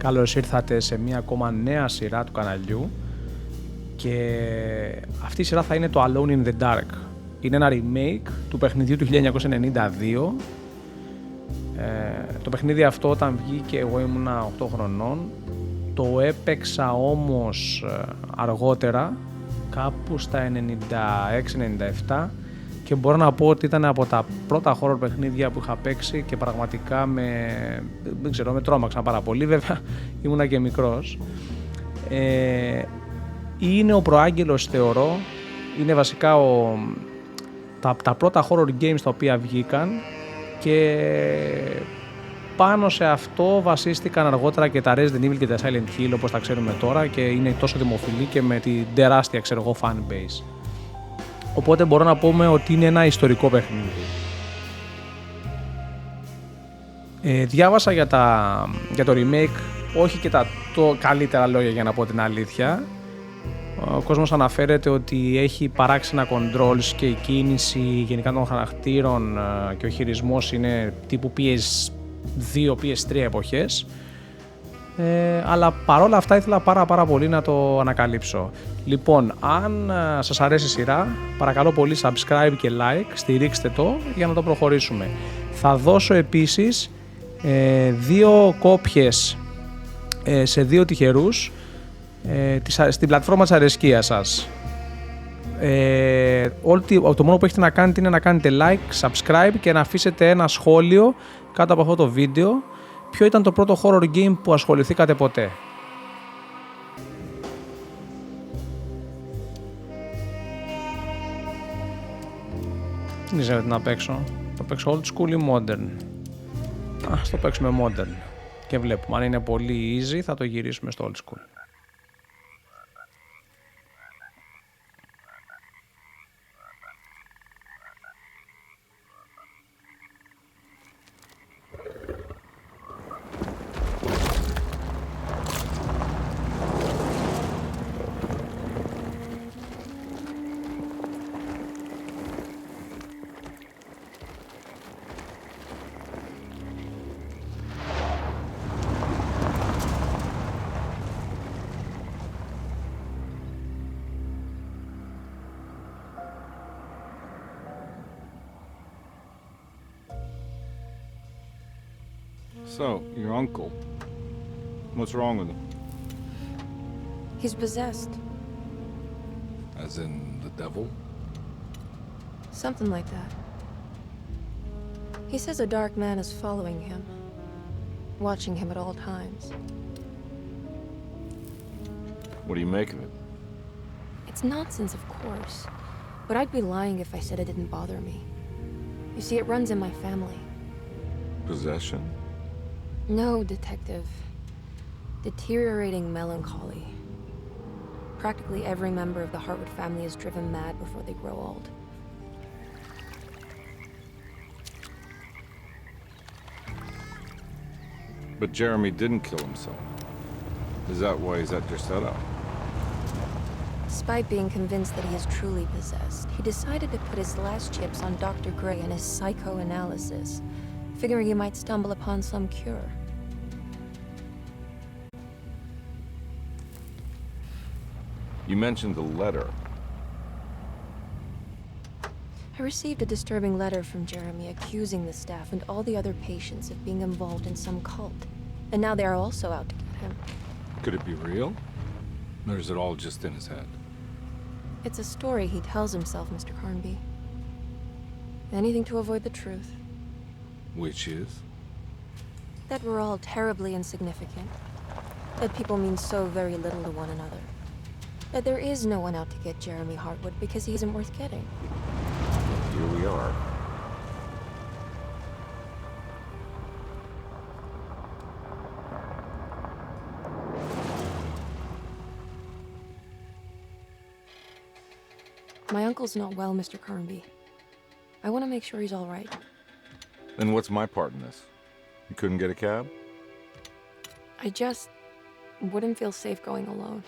Καλώς ήρθατε σε μία ακόμα νέα σειρά του καναλιού και αυτή η σειρά θα είναι το Alone in the Dark. Είναι ένα remake του παιχνιδιού του 1992. Το παιχνίδι αυτό όταν βγήκε εγώ ήμουνα 8 χρονών. Το έπαιξα όμως αργότερα, κάπου στα 96-97 και μπορώ να πω ότι ήταν από τα πρώτα horror παιχνίδια που είχα παίξει και πραγματικά με τρόμαξαν πάρα πολύ. Βέβαια ήμουνα και μικρός. Είναι ο προάγγελος, θεωρώ, είναι βασικά τα πρώτα horror games τα οποία βγήκαν και πάνω σε αυτό βασίστηκαν αργότερα και τα Resident Evil και τα Silent Hill όπως τα ξέρουμε τώρα και είναι τόσο δημοφιλή και με την τεράστια fan base. Οπότε μπορώ να πούμε ότι είναι ένα ιστορικό παιχνίδι. Διάβασα για το remake όχι και τα καλύτερα λόγια, για να πω την αλήθεια. Ο κόσμος αναφέρεται ότι έχει παράξενα controls και η κίνηση γενικά των χαρακτήρων και ο χειρισμός είναι τύπου PS2, PS3 εποχές. Αλλά παρόλα αυτά ήθελα πάρα πολύ να το ανακαλύψω. Λοιπόν, αν σας αρέσει η σειρά, παρακαλώ πολύ subscribe και like, στηρίξτε το για να το προχωρήσουμε. Θα δώσω επίσης 2 κόπιες σε 2 τυχερούς στην πλατφόρμα της αρεσκίας σας. Το μόνο που έχετε να κάνετε είναι να κάνετε like, subscribe και να αφήσετε ένα σχόλιο κάτω από αυτό το βίντεο. Ποιο ήταν το πρώτο horror game που ασχοληθήκατε ποτέ? Δεν ξέρω τι να παίξω. Θα παίξω old school ή modern? Ας το παίξουμε modern και βλέπουμε. Αν είναι πολύ easy θα το γυρίσουμε στο old school. So, your uncle, what's wrong with him? He's possessed. As in the devil? Something like that. He says a dark man is following him, watching him at all times. What do you make of it? It's nonsense, of course, but I'd be lying if I said it didn't bother me. You see, it runs in my family. Possession? No, detective. Deteriorating melancholy. Practically every member of the Hartwood family is driven mad before they grow old. But Jeremy didn't kill himself. Is that why he's at your setup? Despite being convinced that he is truly possessed, he decided to put his last chips on Dr. Gray and his psychoanalysis, figuring he might stumble upon some cure. You mentioned the letter. I received a disturbing letter from Jeremy accusing the staff and all the other patients of being involved in some cult. And now they are also out to get him. Could it be real? Or is it all just in his head? It's a story he tells himself, Mr. Carnby. Anything to avoid the truth. Which is? That we're all terribly insignificant. That people mean so very little to one another. That there is no one out to get Jeremy Hartwood because he isn't worth getting. Here we are. My uncle's not well, Mr. Carnby. I want to make sure he's all right. Then what's my part in this? You couldn't get a cab? I just wouldn't feel safe going alone.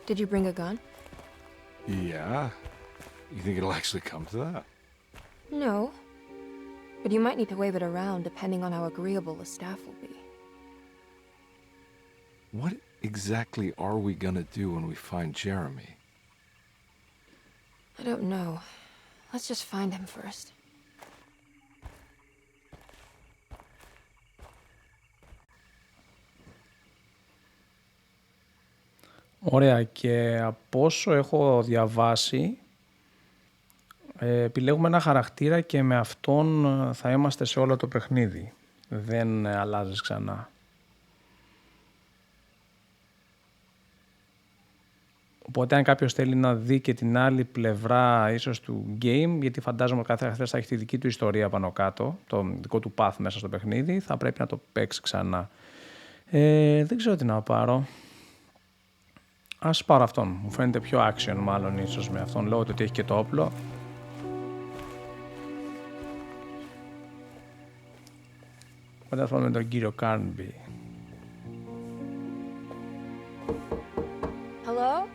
Did you bring a gun? Yeah. You think it'll actually come to that? No. But you might need to wave it around depending on how agreeable the staff will be. What exactly are we gonna do when we find Jeremy? I don't know. Let's just find him first. Ωραία, και από όσο έχω διαβάσει, επιλέγουμε ένα χαρακτήρα και με αυτόν θα είμαστε σε όλο το παιχνίδι. Δεν αλλάζεις ξανά. Οπότε αν κάποιος θέλει να δει και την άλλη πλευρά ίσως του game, γιατί φαντάζομαι ότι κάθε χαρακτήρας θα έχει τη δική του ιστορία πάνω κάτω, το δικό του path μέσα στο παιχνίδι, θα πρέπει να το παίξει ξανά. Δεν ξέρω τι να πάρω. Ας πάρω αυτόν. Μου φαίνεται πιο action μάλλον ίσως με αυτόν, λόγω του ότι έχει και το όπλο. Οπότε θα με τον κύριο Κάρνμπι. Hello?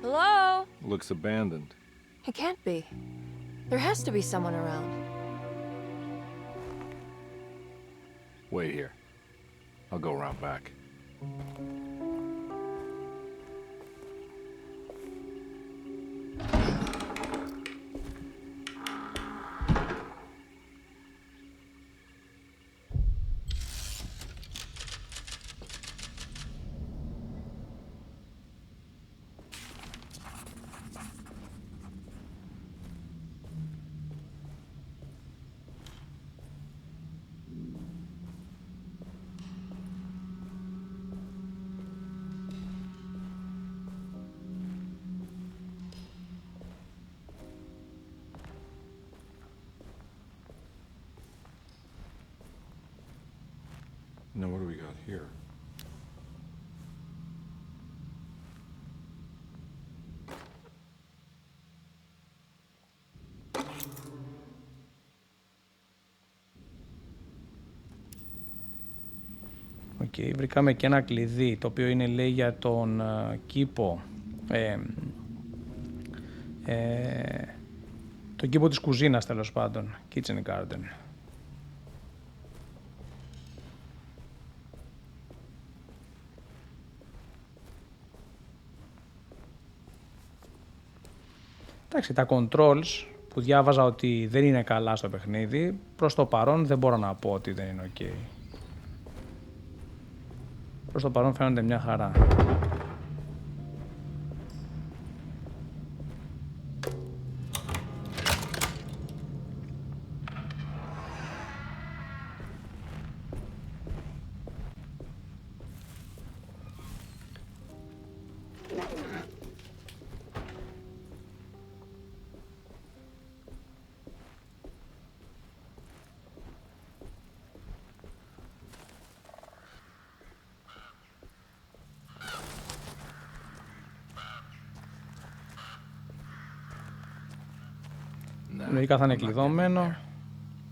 Hello? Looks abandoned. It can't be. There has to be someone around. Wait here. I'll go around back. Now what do we got here? Okay, βρήκαμε και ένα κλειδί, το οποίο είναι, λέει, για τον κήπο, τον κήπο της κουζίνας, τέλος πάντων, kitchen garden. Εντάξει, τα controls που διάβαζα ότι δεν είναι καλά στο παιχνίδι, προς το παρόν δεν μπορώ να πω ότι δεν είναι ok. Προς το παρόν φαίνονται μια χαρά. Λογικά θα είναι κλειδώμένο.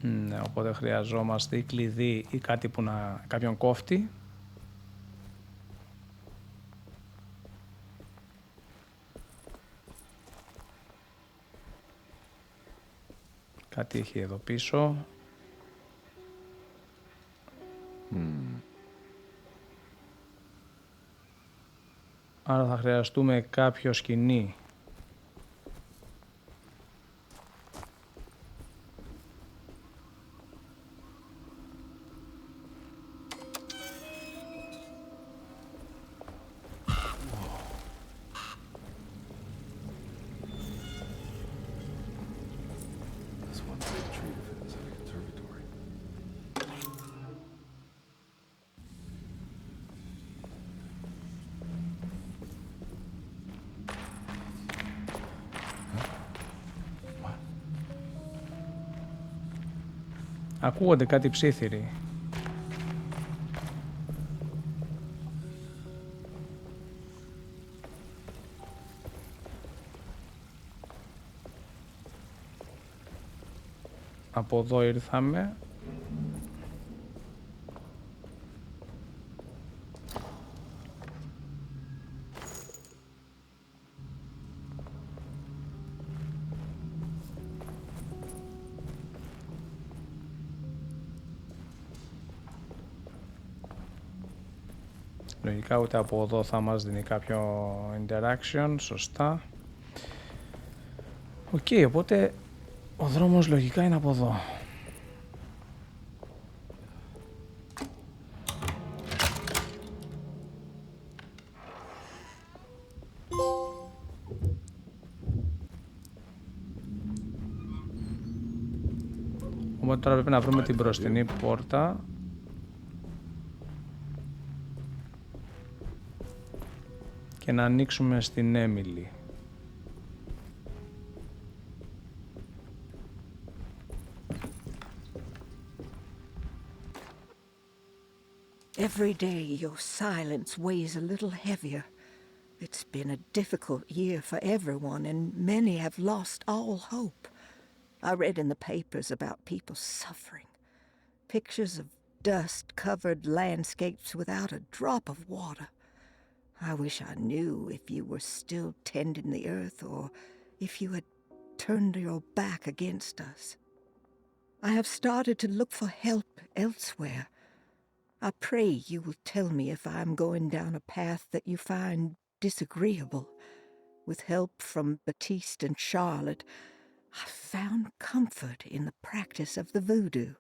Ναι, οπότε χρειαζόμαστε ή κλειδί ή κάτι που να κάποιον κόφτει. Κάτι έχει εδώ πίσω. Άρα θα χρειαστούμε κάποιο σκηνή. Ακούγονται κάτι ψίθυροι. Από εδώ ήρθαμε. Λογικά ούτε από εδώ θα μας δίνει κάποιο interaction, σωστά. Οκ, οπότε ο δρόμος λογικά είναι από εδώ. Οπότε τώρα πρέπει να βρούμε την μπροστινή πόρτα. Και να ανοίξουμε στην Έμιλι. Every day your silence weighs a little heavier. It's been a difficult year for everyone, and many have lost all hope. I read in the papers about people suffering. Pictures of dust-covered landscapes without a drop of water. I wish I knew if you were still tending the earth or if you had turned your back against us. I have started to look for help elsewhere. I pray you will tell me if I am going down a path that you find disagreeable. With help from Baptiste and Charlotte, I found comfort in the practice of the voodoo.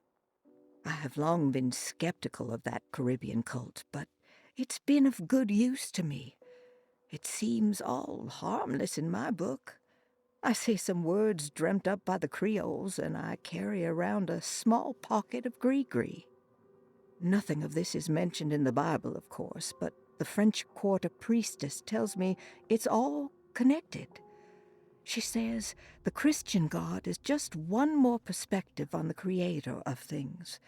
I have long been skeptical of that Caribbean cult, but it's been of good use to me. It seems all harmless in my book. I say some words dreamt up by the Creoles, and I carry around a small pocket of gris-gris. Nothing of this is mentioned in the Bible, of course, but the French Quarter priestess tells me it's all connected. She says the Christian God is just one more perspective on the creator of things.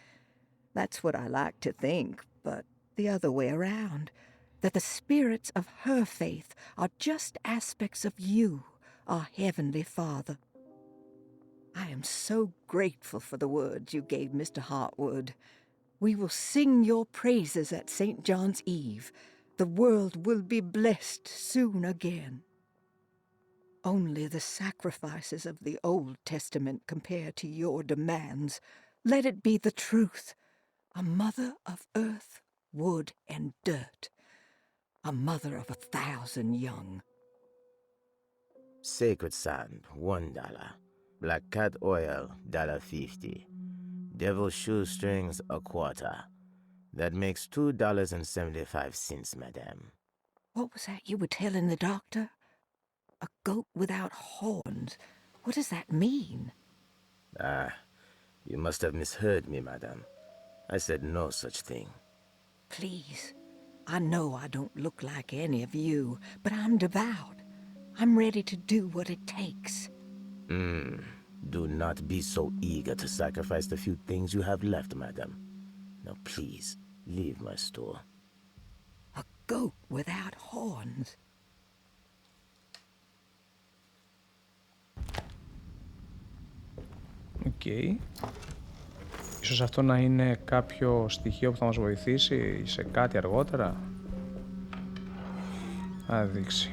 That's what I like to think, but the other way around, that the spirits of her faith are just aspects of you, our Heavenly Father. I am so grateful for the words you gave Mr. Hartwood. We will sing your praises at St. John's Eve. The world will be blessed soon again. Only the sacrifices of the Old Testament compare to your demands. Let it be the truth. A mother of earth, wood, and dirt. A mother of 1,000 young. Sacred sand, $1. Black cat oil, $1.50. Devil shoestrings, $0.25. That makes $2.75, madame. What was that you were telling the doctor? A goat without horns. What does that mean? Ah, you must have misheard me, madame. I said no such thing. Please, I know I don't look like any of you, but I'm devout. I'm ready to do what it takes. Do not be so eager to sacrifice the few things you have left, madame. Now please, leave my store. A goat without horns. Οκ. Ίσως αυτό να είναι κάποιο στοιχείο που θα μας βοηθήσει σε κάτι αργότερα. Θα δείξει.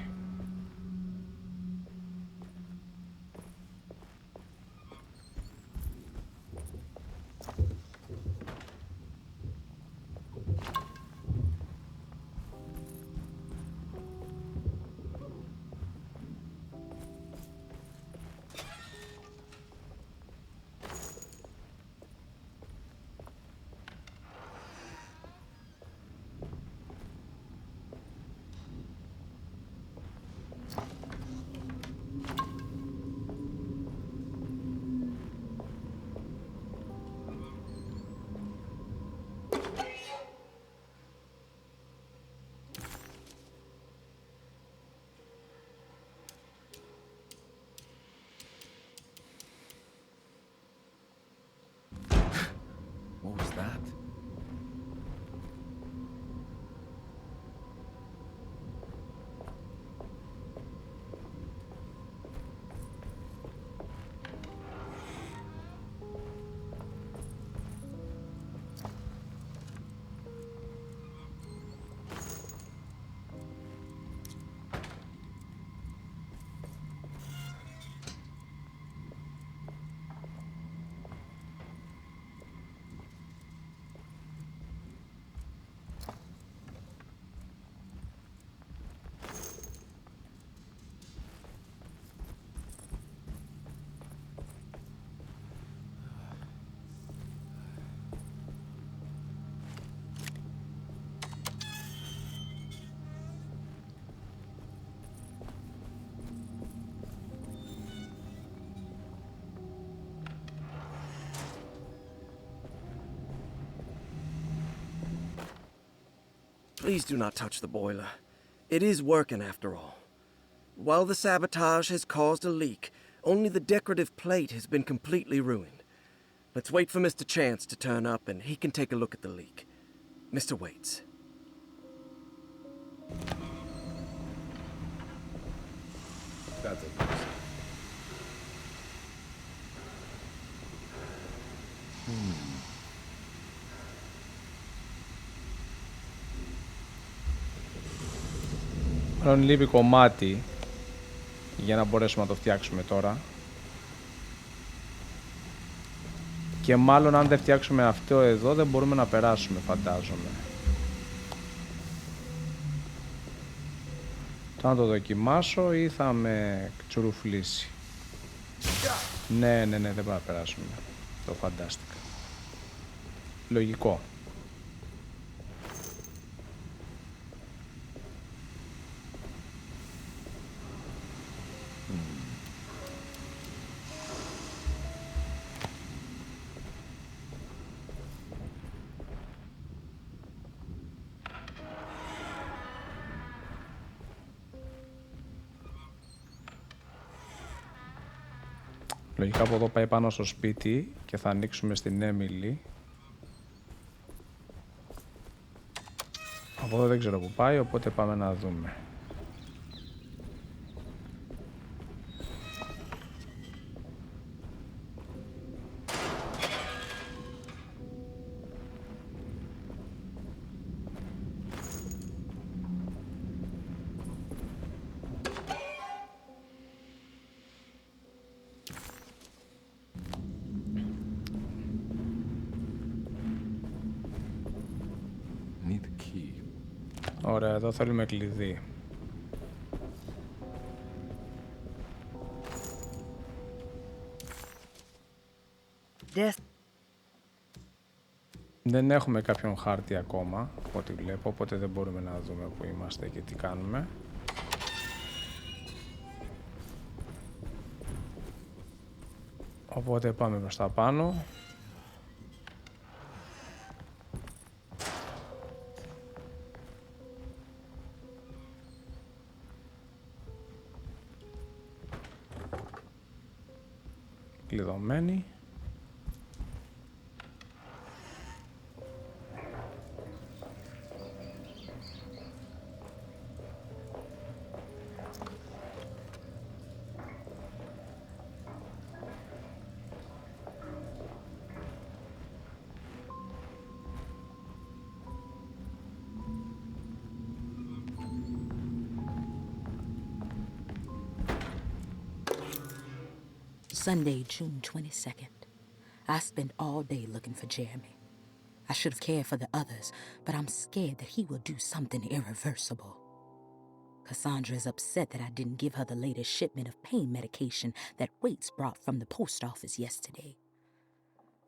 Please do not touch the boiler. It is working after all. While the sabotage has caused a leak, only the decorative plate has been completely ruined. Let's wait for Mr. Chance to turn up and he can take a look at the leak. Mr. Waits. That's it. Μάλλον λείπει κομμάτι για να μπορέσουμε να το φτιάξουμε τώρα. Και μάλλον αν δεν φτιάξουμε αυτό εδώ δεν μπορούμε να περάσουμε, φαντάζομαι. Θα το δοκιμάσω ή θα με τσουρουφλήσει. Ναι, δεν μπορούμε να περάσουμε. Το φαντάστηκα. Λογικό. Λογικά από εδώ πάει πάνω στο σπίτι και θα ανοίξουμε στην Έμιλι. Από εδώ δεν ξέρω που πάει, οπότε πάμε να δούμε. Ωραία, εδώ θέλουμε κλειδί. Δεν έχουμε κάποιον χάρτη ακόμα, από ό,τι βλέπω, οπότε δεν μπορούμε να δούμε που είμαστε και τι κάνουμε. Οπότε πάμε προς τα πάνω. Κλειδωμένη. Sunday, June 22nd. I spent all day looking for Jeremy. I should have cared for the others, but I'm scared that he will do something irreversible. Cassandra is upset that I didn't give her the latest shipment of pain medication that Waits brought from the post office yesterday.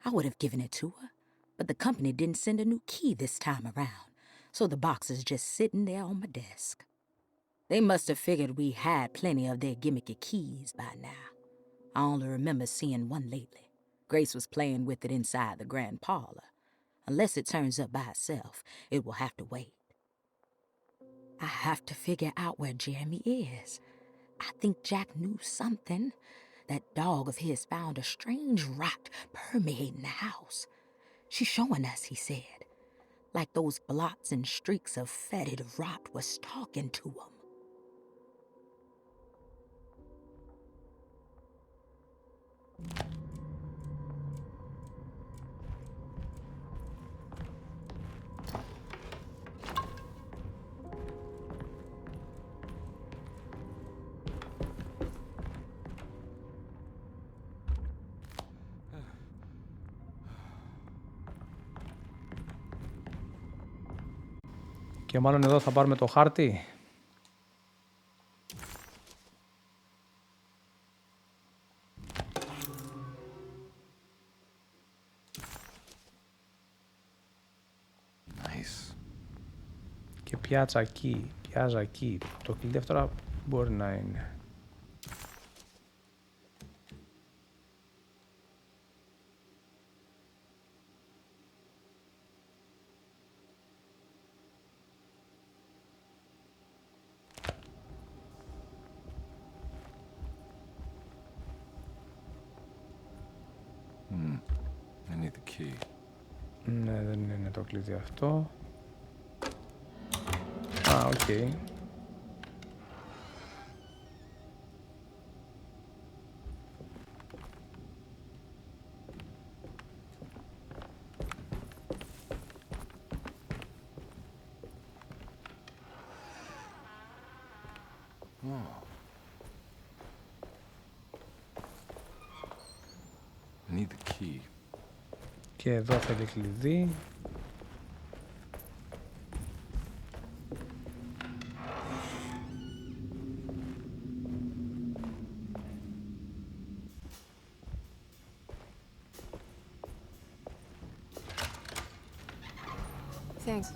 I would have given it to her, but the company didn't send a new key this time around, so the box is just sitting there on my desk. They must have figured we had plenty of their gimmicky keys by now. I only remember seeing one lately. Grace was playing with it inside the grand parlor. Unless it turns up by itself, it will have to wait. I have to figure out where Jeremy is. I think Jack knew something. That dog of his found a strange rot permeating the house. She's showing us, he said. Like those blots and streaks of fetid rot was talking to him. Και μάλλον εδώ θα πάρουμε το χάρτη. Nice. Και πιάτσα εκεί, πιάζα εκεί. Το κλειδί αυτό τώρα μπορεί να είναι. key. Ναι, δεν είναι το κλειδί αυτό. Α, οκ. I need the key. Και εδώ θέλει κλειδί. Thanks.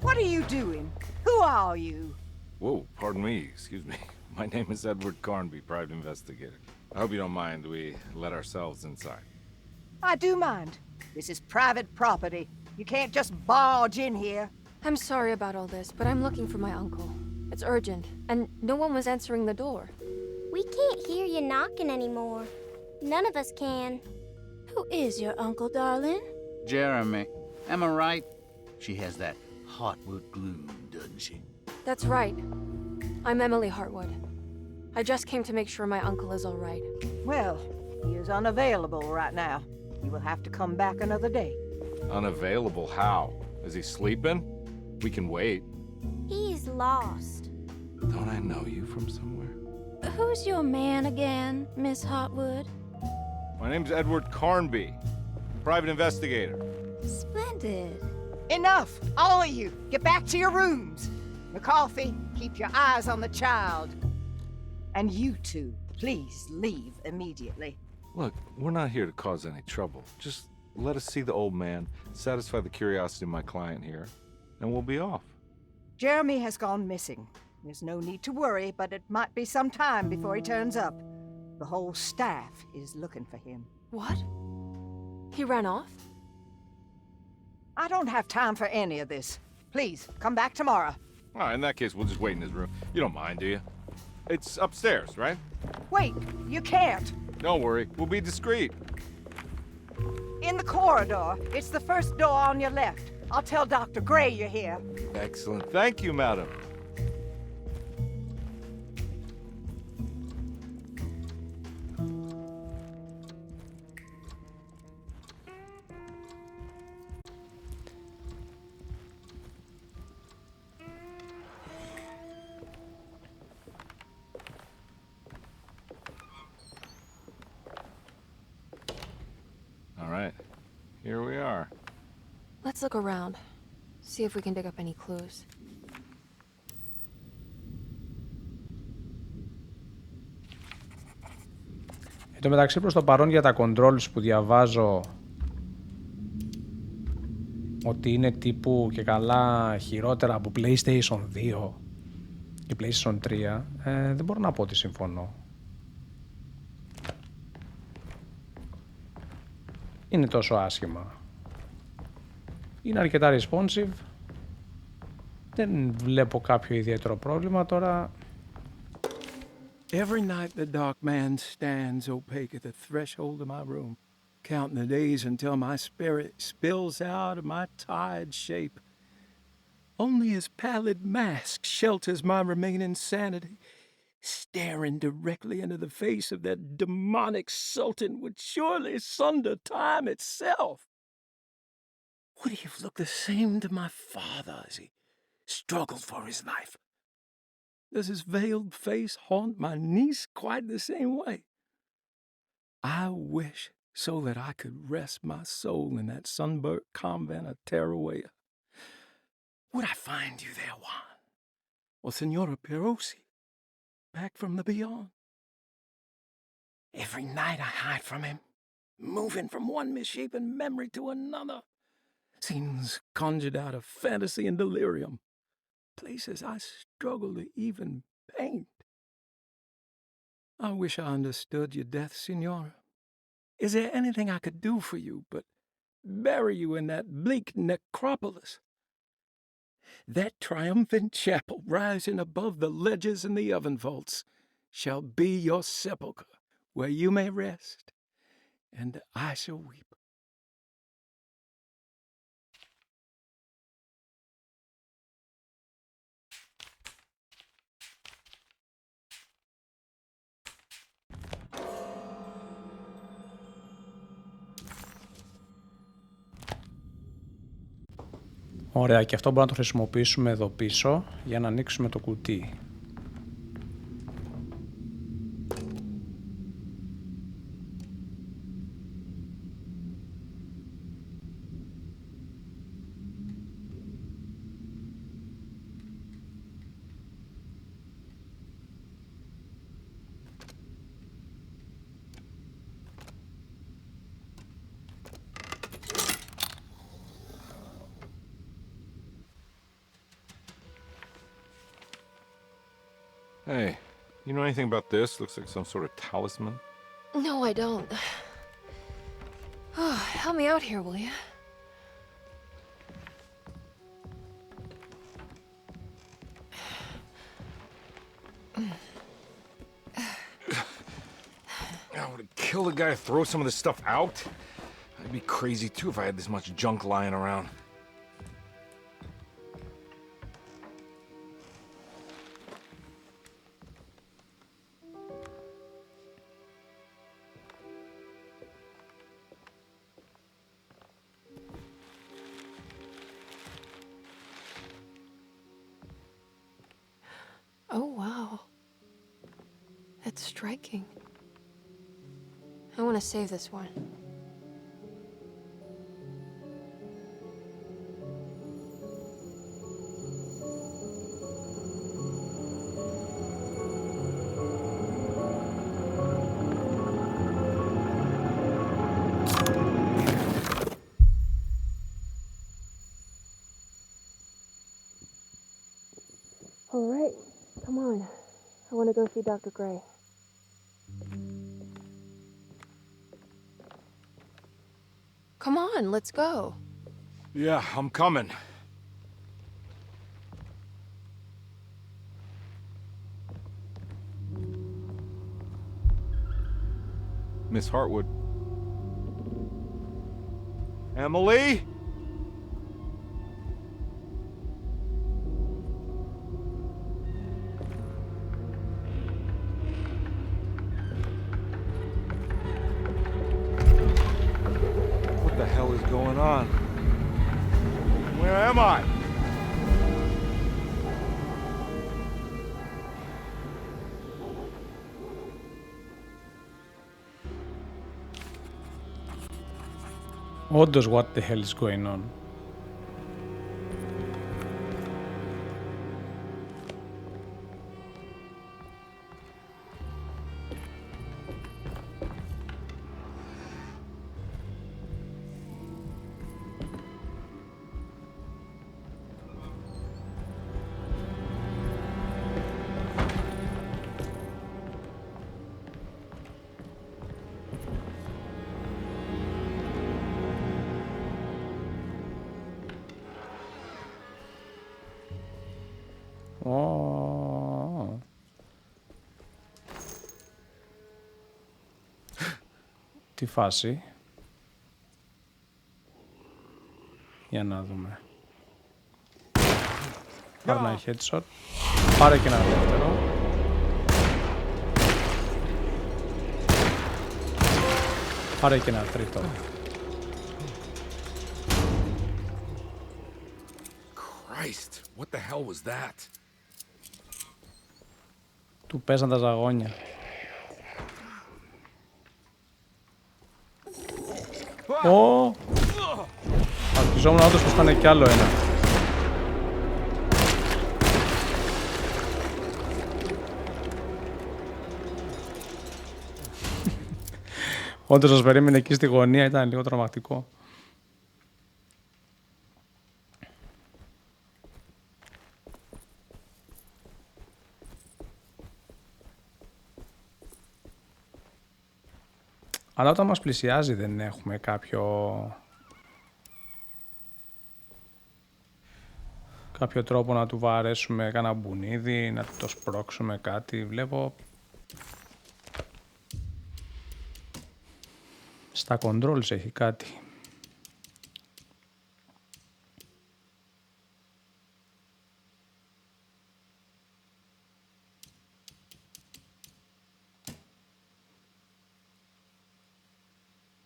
What are you doing? Who are you? Whoa, pardon me, excuse me. My name is Edward Carnby, private investigator. I hope you don't mind we let ourselves inside. I do mind. This is private property. You can't just barge in here. I'm sorry about all this, but I'm looking for my uncle. It's urgent, and no one was answering the door. We can't hear you knocking anymore. None of us can. Who is your uncle, darling? Jeremy. Am I right? She has that heartwood glue, doesn't she? That's right. I'm Emily Hartwood. I just came to make sure my uncle is all right. Well, he is unavailable right now. You will have to come back another day. Unavailable how? Is he sleeping? We can wait. He's lost. Don't I know you from somewhere? Who's your man again, Miss Hartwood? My name's Edward Carnby, private investigator. Splendid. Enough! All of you, get back to your rooms. McCarthy, keep your eyes on the child. And you two, please leave immediately. Look, we're not here to cause any trouble. Just let us see the old man, satisfy the curiosity of my client here, and we'll be off. Jeremy has gone missing. There's no need to worry, but it might be some time before he turns up. The whole staff is looking for him. What? He ran off? I don't have time for any of this. Please, come back tomorrow. All right, in that case, we'll just wait in his room. You don't mind, do you? It's upstairs, right? Wait, you can't. Don't worry, we'll be discreet. In the corridor. It's the first door on your left. I'll tell Dr. Gray you're here. Excellent. Thank you, madam. All right, here we are. Let's look around. See if we can dig up any clues. Εν τω μεταξύ, προς το παρόν για τα controls που διαβάζω ότι είναι τύπου και καλά χειρότερα από PlayStation 2 και PlayStation 3, δεν μπορώ να πω ότι συμφωνώ. Είναι τόσο άσχημα. Είναι αρκετά responsive. Δεν βλέπω κάποιο ιδιαίτερο πρόβλημα τώρα. Every night the dark man stands opaque at the threshold of my room, counting the days until my spirit spills out of my tired shape. Only his pallid mask shelters my remaining sanity. Staring directly into the face of that demonic sultan would surely sunder time itself. Would he have looked the same to my father as he struggled for his life? Does his veiled face haunt my niece quite the same way? I wish so that I could rest my soul in that sunburnt convent of Teruel. Would I find you there, Juan? Or Senora Pirosi, back from the beyond? Every night I hide from him, moving from one misshapen memory to another. Scenes conjured out of fantasy and delirium. Places I struggle to even paint. I wish I understood your death, Signora. Is there anything I could do for you but bury you in that bleak necropolis? That triumphant chapel rising above the ledges and the oven vaults shall be your sepulchre, where you may rest, and I shall weep. Ωραία, και αυτό μπορούμε να το χρησιμοποιήσουμε εδώ πίσω για να ανοίξουμε το κουτί. Hey, you know anything about this? Looks like some sort of talisman. No, I don't. Oh, help me out here, will you? I would kill the guy to throw some of this stuff out. I'd be crazy too if I had this much junk lying around. Oh, wow. That's striking. I want to save this one. All right, come on. I want to go see Dr. Gray. Come on, let's go. Yeah, I'm coming. Miss Hartwood. Emily? What the hell is going on? Where am I? Όντως, what the hell is going on? Τι φάση? Για να δούμε. Πάρε ένα headshot. Πάρε και ένα δεύτερο. Πάρε και ένα τρίτο. Christ, what the hell was that? Του πέσαν τα ζαγόνια. Ω! Αρχιζόμουν όντως πως ήταν κι άλλο ένα. Όντως σας περίμενε εκεί στη γωνία, ήταν λίγο τρομακτικό. Αλλά όταν μας πλησιάζει δεν έχουμε κάποιο τρόπο να του βαρέσουμε κάνα μπουνίδι, να το σπρώξουμε κάτι. Βλέπω Στα controls έχει κάτι.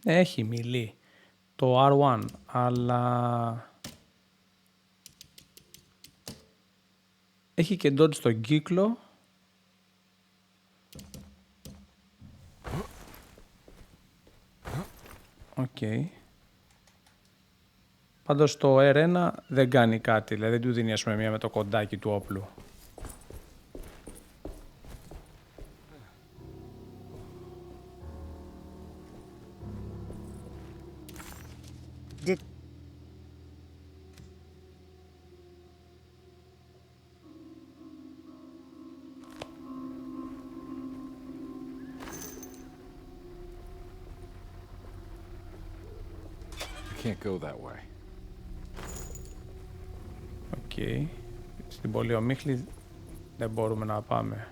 Έχει μιλή το R1, αλλά έχει και dodge στον κύκλο. Okay. Πάντως το R1 δεν κάνει κάτι, δηλαδή δεν του δίνει ας πούμε μία με το κοντάκι του όπλου. Can't go that way. Okay. Στην πολύ ομίχλη δεν μπορούμε να πάμε.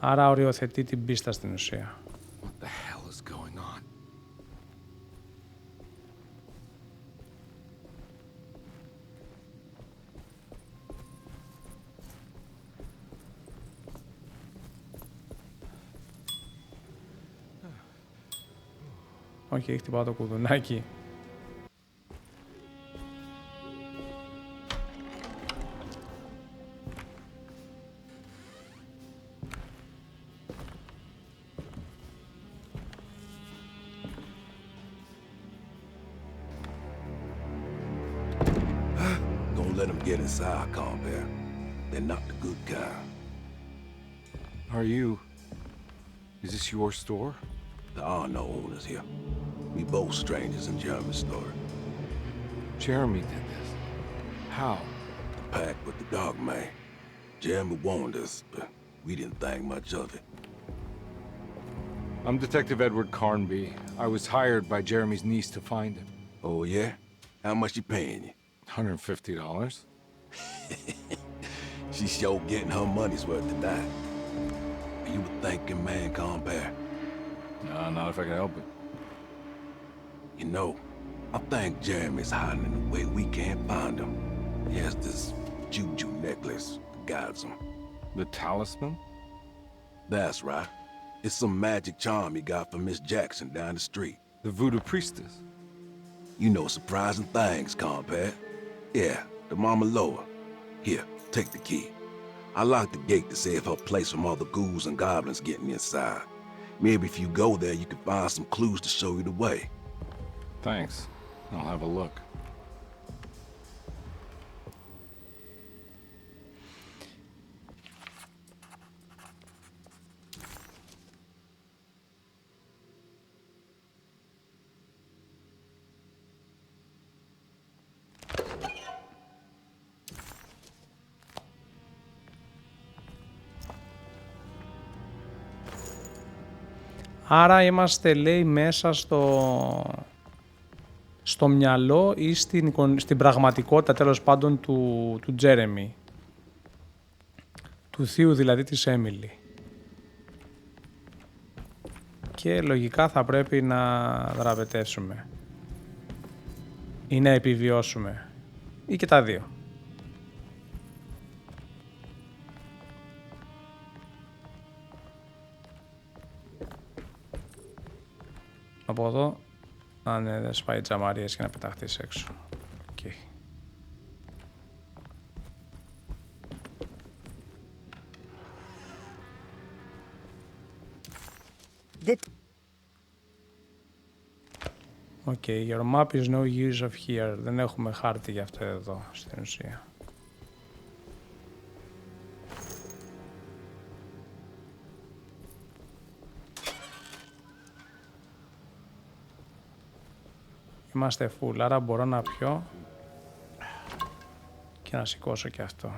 Άρα οριοθετεί την πίστα στην ουσία. What the hell is going on? Όχι, έχει χτυπάω το κουδουνάκι. Don't let them get inside, compare. They're not the good kind. Are you... Is this your store? There are no owners here. We both strangers in Jeremy's story. Jeremy did this. How? The pact with the dog man. Jeremy warned us, but we didn't think much of it. I'm Detective Edward Carnby. I was hired by Jeremy's niece to find him. Oh, yeah? How much she paying you? $150. She's sure getting her money's worth tonight. Are you a thinking man, compare? No, not if I can help it. You know, I think Jeremy's hiding in a way we can't find him. He has this juju necklace that guides him. The talisman? That's right. It's some magic charm he got from Miss Jackson down the street. The voodoo priestess? You know surprising things, compare. Yeah, the Mama Loa. Here, take the key. I locked the gate to save her place from all the ghouls and goblins getting inside. Maybe if you go there, you can find some clues to show you the way. Thanks. I'll have a look. Άρα είμαστε, λέει, μέσα στο μυαλό ή στην πραγματικότητα, τέλος πάντων, του Τζέρεμι. Του θείου δηλαδή της Έμιλι. Και λογικά θα πρέπει να δραπετεύσουμε. Ή να επιβιώσουμε. Ή και τα δύο. Από εδώ, αν δεν σπάει τζαμαρίες και να πεταχτείς έξω. Okay. Okay, your map is no use of here. Δεν έχουμε χάρτη για αυτό εδώ, στην ουσία. Είμαστε full, άρα μπορώ να πιω και να σηκώσω και αυτό.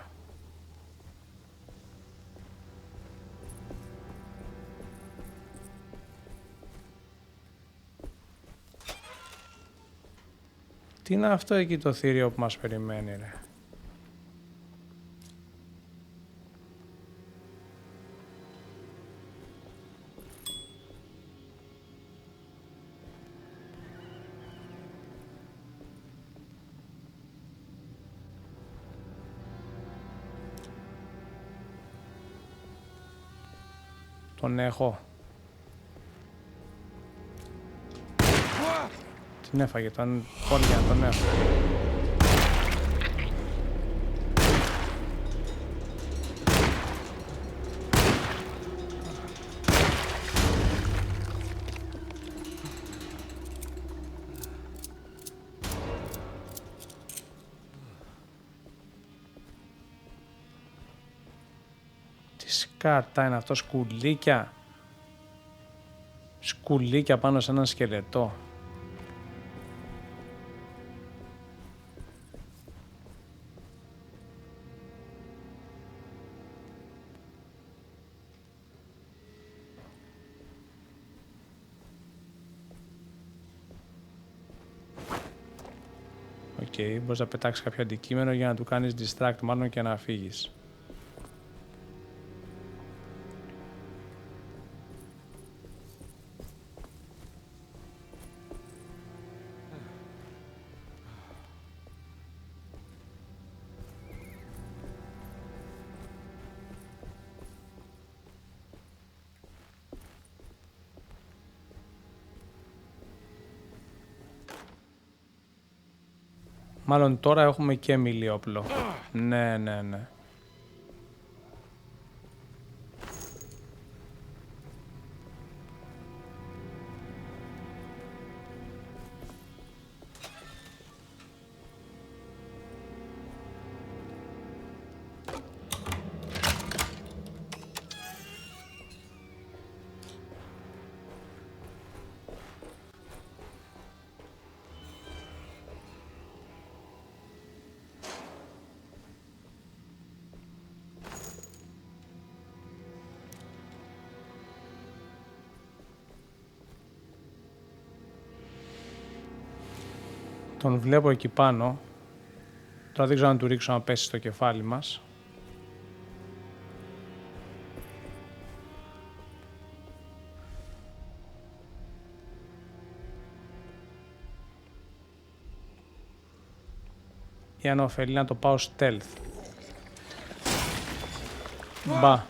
Τι είναι αυτό εκεί το θηρίο που μας περιμένει, ρε? Τον έχω. Την έφαγε, τον πόρια να τον έχω. Τι σκάτα είναι αυτό, σκουλίκια. Σκουλίκια πάνω σε έναν σκελετό. Οκ, μπορείς να πετάξεις κάποιο αντικείμενο για να του κάνεις distract μάλλον και να φύγεις. Μάλλον τώρα έχουμε και μιλιόπλο. Ναι, ναι, ναι. Τον βλέπω εκεί πάνω. Τώρα δεν ξέρω αν του ρίξω να πέσει στο κεφάλι μας. Ή αν ωφελεί να το πάω stealth. Μπα.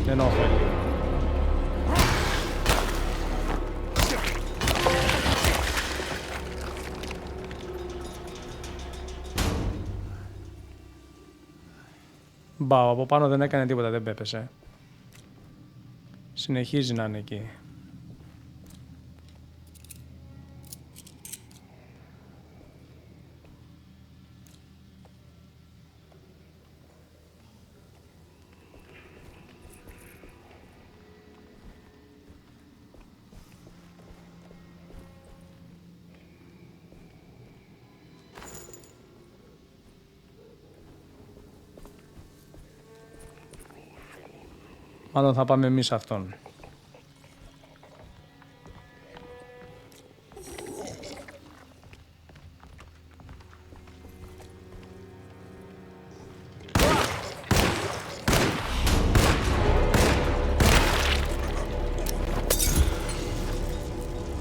Δεν ωφελεί. Μπα, από πάνω δεν έκανε τίποτα, δεν πέπεσε. Συνεχίζει να είναι εκεί. Μάλλον θα πάμε εμείς αυτόν.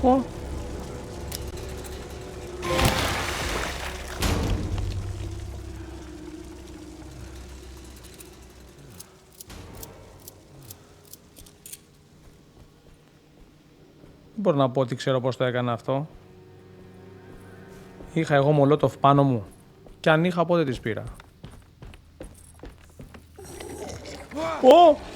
Ω. Δεν μπορώ να πω ότι ξέρω πώς το έκανα αυτό. Είχα εγώ μολότοφ πάνω μου. Και αν είχα, πότε τις πήρα. Ω!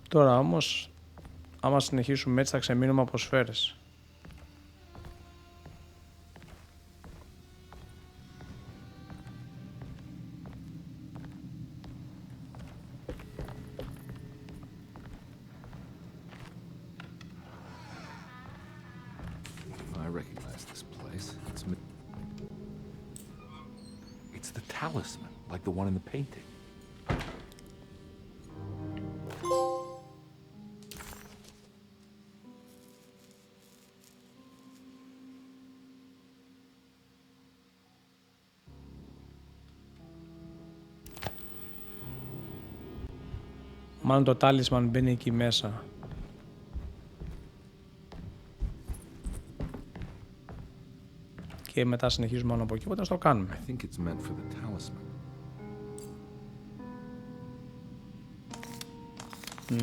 Τώρα όμως, άμα συνεχίσουμε έτσι θα ξεμείνουμε από σφαίρες. I recognize this place. It's the talisman, like the one in the painting. Μάλλον το τάλισμαν μπαίνει εκεί μέσα. Και μετά συνεχίζουμε μόνο από εκεί, οπότε ας το κάνουμε. I think it's meant for the talisman.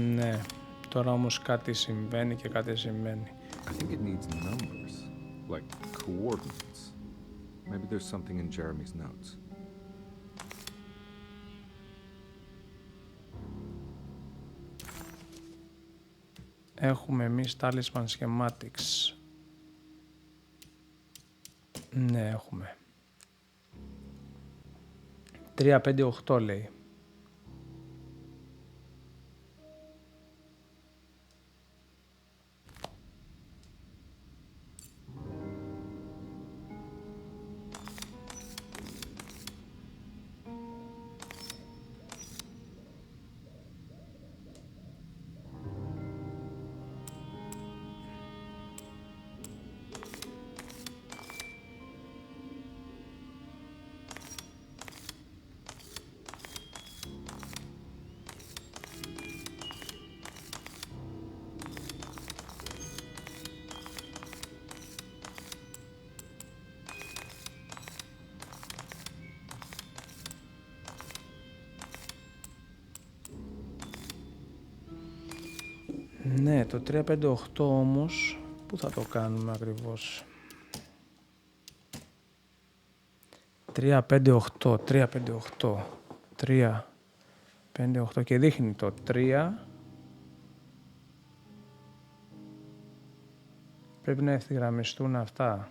Ναι, τώρα όμως κάτι συμβαίνει και κάτι σημαίνει. I think it needs numbers, like coordinates. Maybe there's something in Jeremy's notes. Έχουμε εμείς talisman schematics. Ναι, έχουμε. 3, 5, 8 λέει. Ναι, το 358 όμως, πού θα το κάνουμε ακριβώς? 358, 358, 358 και δείχνει το 3. Πρέπει να ευθυγραμμιστούν αυτά.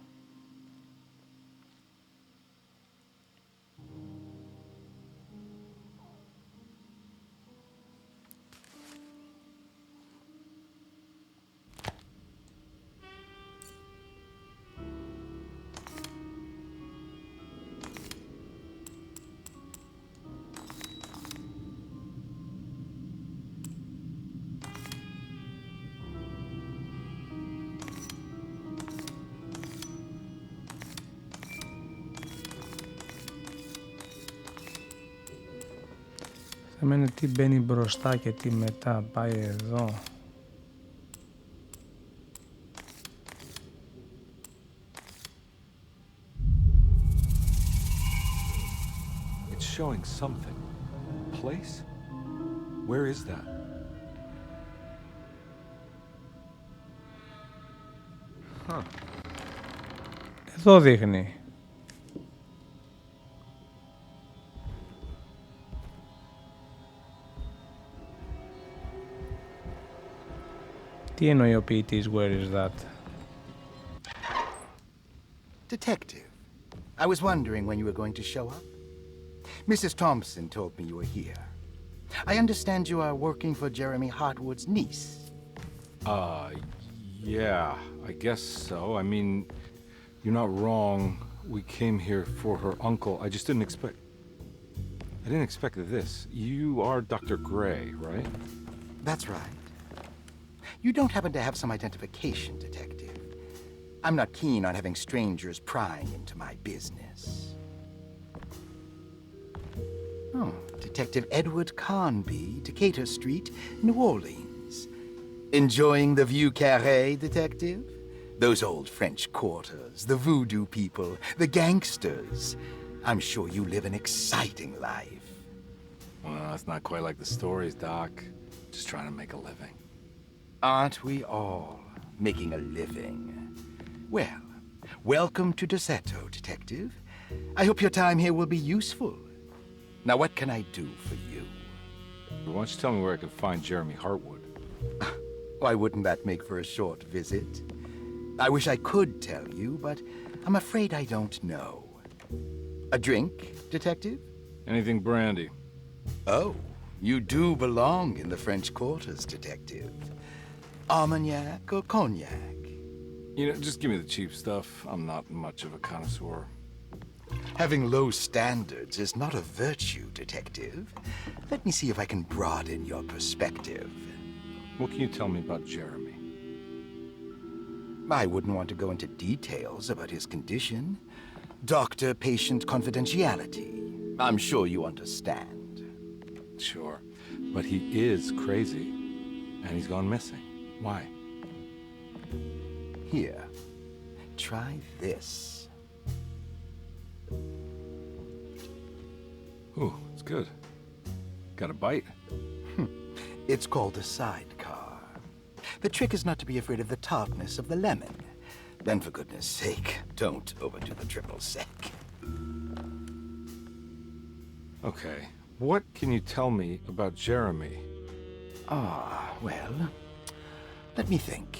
θέμα είναι τι μπαίνει μπροστά και τι μετά πάει εδώ. It's showing something. Place? Where is that? Huh. Εδώ δείχνει. Τι εννοεί ο ποιητής, where is that? Detective, I was wondering when you were going to show up. Mrs. Thompson told me you were here. I understand you are working for Jeremy Hartwood's niece. Yeah, I guess so. I mean, you're not wrong. We came here for her uncle. I just didn't expect this. You are Dr. Gray, right? That's right. You don't happen to have some identification, Detective. I'm not keen on having strangers prying into my business. Oh, Detective Edward Conby, Decatur Street, New Orleans. Enjoying the Vieux Carré, Detective? Those old French quarters, the voodoo people, the gangsters. I'm sure you live an exciting life. Well, it's not quite like the stories, Doc. Just trying to make a living. Aren't we all making a living? Well, welcome to Deseto, Detective. I hope your time here will be useful. Now, what can I do for you? Why don't you tell me where I can find Jeremy Hartwood? Why wouldn't that make for a short visit? I wish I could tell you, but I'm afraid I don't know. A drink, Detective? Anything brandy. Oh, you do belong in the French quarters, Detective. Armagnac or cognac? You know, just give me the cheap stuff. I'm not much of a connoisseur. Having low standards is not a virtue, Detective. Let me see if I can broaden your perspective. What can you tell me about Jeremy? I wouldn't want to go into details about his condition. Doctor-patient confidentiality. I'm sure you understand. Sure. But he is crazy, and he's gone missing. Why? Here, try this. Ooh, it's good. Got a bite? It's called a sidecar. The trick is not to be afraid of the tartness of the lemon. Then, for goodness sake, don't overdo the triple sec. Okay, what can you tell me about Jeremy? Well, let me think.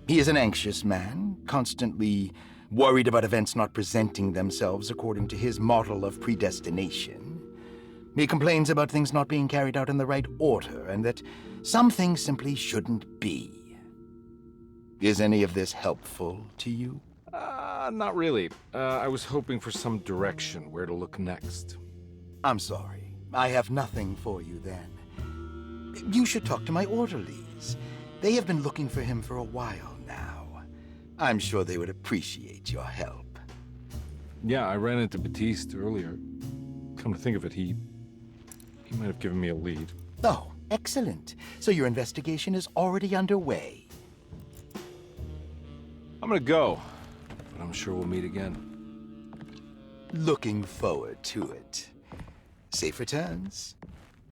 He is an anxious man, constantly worried about events not presenting themselves according to his model of predestination. He complains about things not being carried out in the right order, and that some things simply shouldn't be. Is any of this helpful to you? Not really. I was hoping for some direction where to look next. I'm sorry. I have nothing for you then. You should talk to my orderlies. They have been looking for him for a while now. I'm sure they would appreciate your help. Yeah, I ran into Batiste earlier. Come to think of it, he might have given me a lead. Oh, excellent. So your investigation is already underway. I'm gonna go, but I'm sure we'll meet again. Looking forward to it. Safe returns.